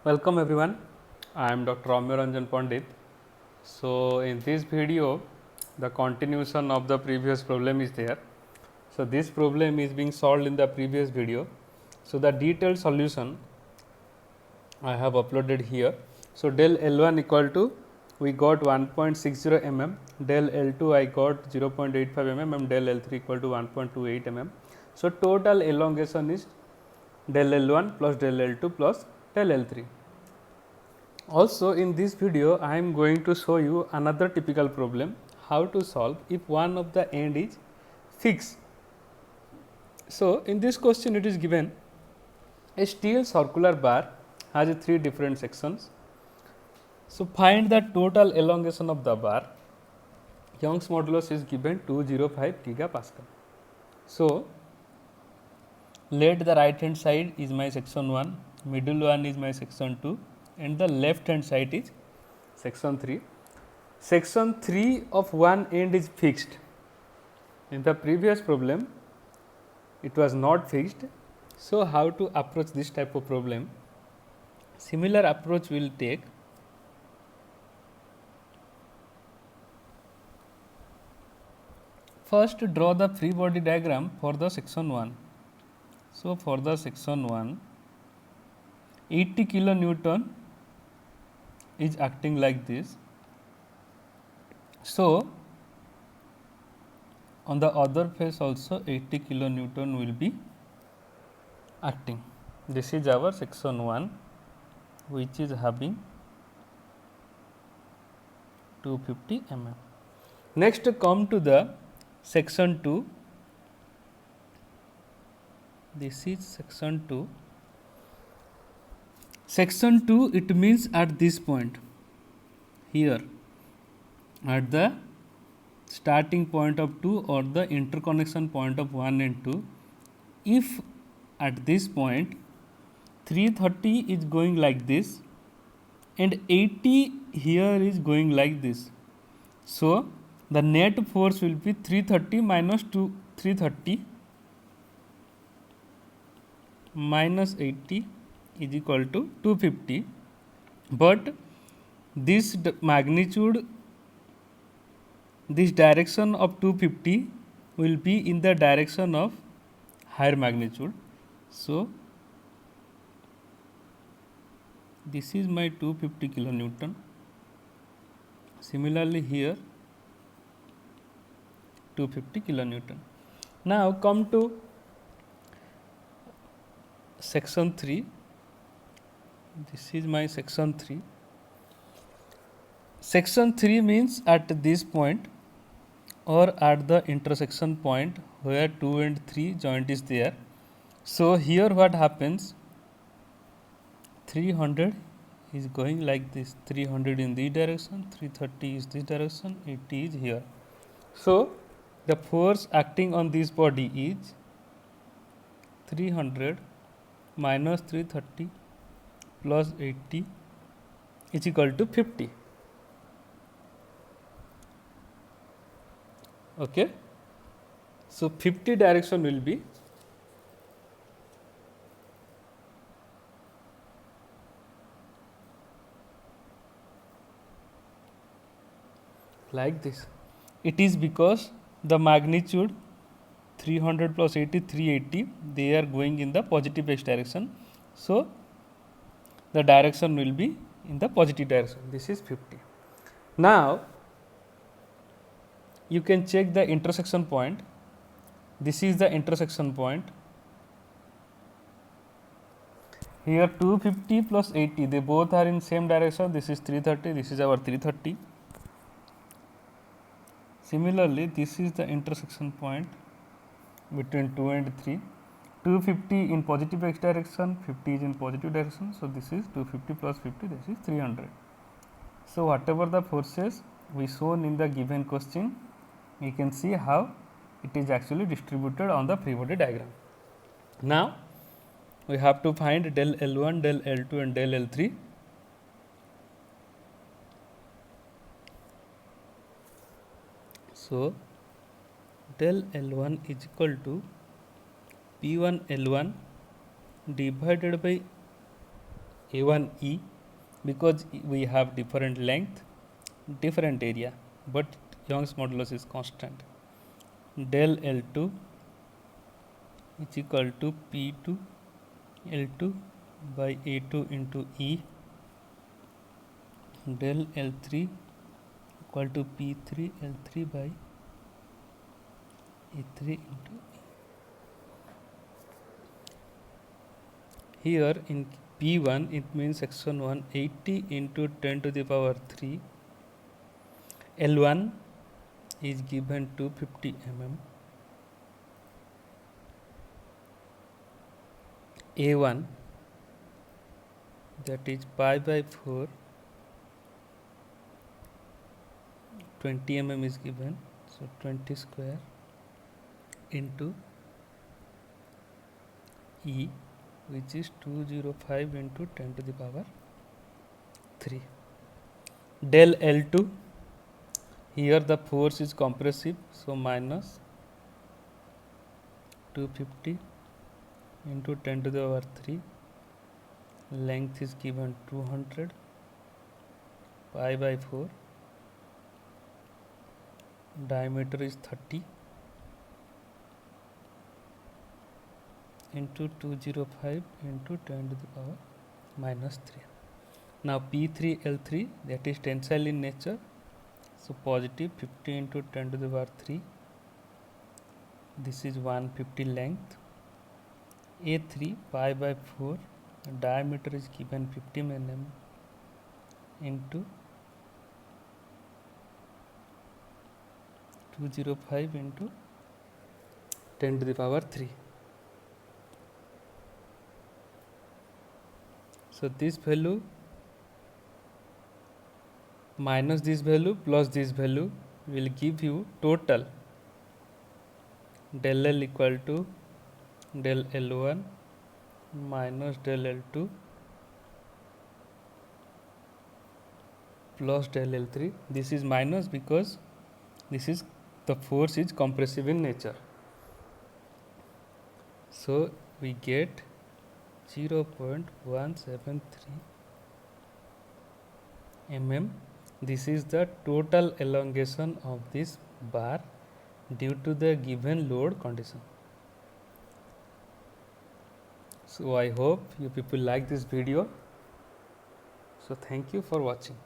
Welcome everyone, I am Dr. Ramya Ranjan Pandit. So, in this video the continuation of the previous problem is there. So, this problem is being solved in the previous video. So, the detailed solution I have uploaded here. So, del L1 equal to we got 1.60 mm, del L2 I got 0.85 mm and del L3 equal to 1.28 mm. So, total elongation is del L1 plus del L2 plus del L3. Also in this video I am going to show you another typical problem, how to solve if one of the end is fixed. So in this question it is given a steel circular bar has 3 different sections. So find the total elongation of the bar. Young's modulus is given 205 gigapascal. So let the right hand side is my section 1, middle one is my section 2 and the left hand side is section 3. Section 3 of one end is fixed. In the previous problem it was not fixed. So how to approach this type of problem? Similar approach will take. First draw the free body diagram for the section 1. So for the section 1, 80 kilonewton is acting like this. So on the other face also 80 kilonewton will be acting. This is our section 1 which is having 250 mm. Next come to the section 2. This is section 2. Section 2 it means at this point here at the starting point of 2 or the interconnection point of 1 and 2. If at this point 330 is going like this and 80 here is going like this. So the net force will be 330 minus 330 minus 80 is equal to 250, but this magnitude, this direction of 250 will be in the direction of higher magnitude. So this is my 250 kilonewton. Similarly here 250 kilonewton. Now come to section 3. This is my section 3. Section 3 means at this point or at the intersection point where 2 and 3 joint is there. So here what happens, 300 is going like this, 300 in this direction, 330 is this direction, 80 is here. So the force acting on this body is 300 minus 330 plus 80 is equal to 50. Okay. So 50 direction will be like this. It is because the magnitude 300 plus 80, 380, they are going in the positive x direction. So the direction will be in the positive direction. This is 50. Now you can check the intersection point. This is the intersection point. Here 250 plus 80, they both are in same direction. This is 330, this is our 330. Similarly, this is the intersection point between 2 and 3. 250 in positive x direction, 50 is in positive direction. So this is 250 plus 50, this is 300. So whatever the forces we shown in the given question, you can see how it is actually distributed on the free body diagram. Now we have to find del L1, del L2 and del L3. So del L1 is equal to P1 L1 divided by A1E, because we have different length, different area, but Young's modulus is constant. Del L2 is equal to P2 L2 by A2 into E. Del L3 equal to P3 L3 by E3 into E. Here in P1 it means section 1 80 into 10 to the power 3. L1 is given to 50 mm. A1, that is pi by 4, 20 mm is given, so 20 square into E, which is 205 into 10 to the power 3. Del L2, here the force is compressive, so minus 250 into 10 to the power 3. Length is given 200, pi by 4, diameter is 30 into 205 into 10 to the power minus 3. Now P3 L3, that is tensile in nature, so positive 50 into 10 to the power 3. This is 150 length. A3 pi by 4, diameter is given 50 mm into 205 into 10 to the power 3. So this value minus this value plus this value will give you total del L equal to del L1 minus del L2 plus del L3. This is minus because this is the force is compressive in nature. So we get 0.173 mm. This is the total elongation of this bar due to the given load condition. So I hope you people like this video. So thank you for watching.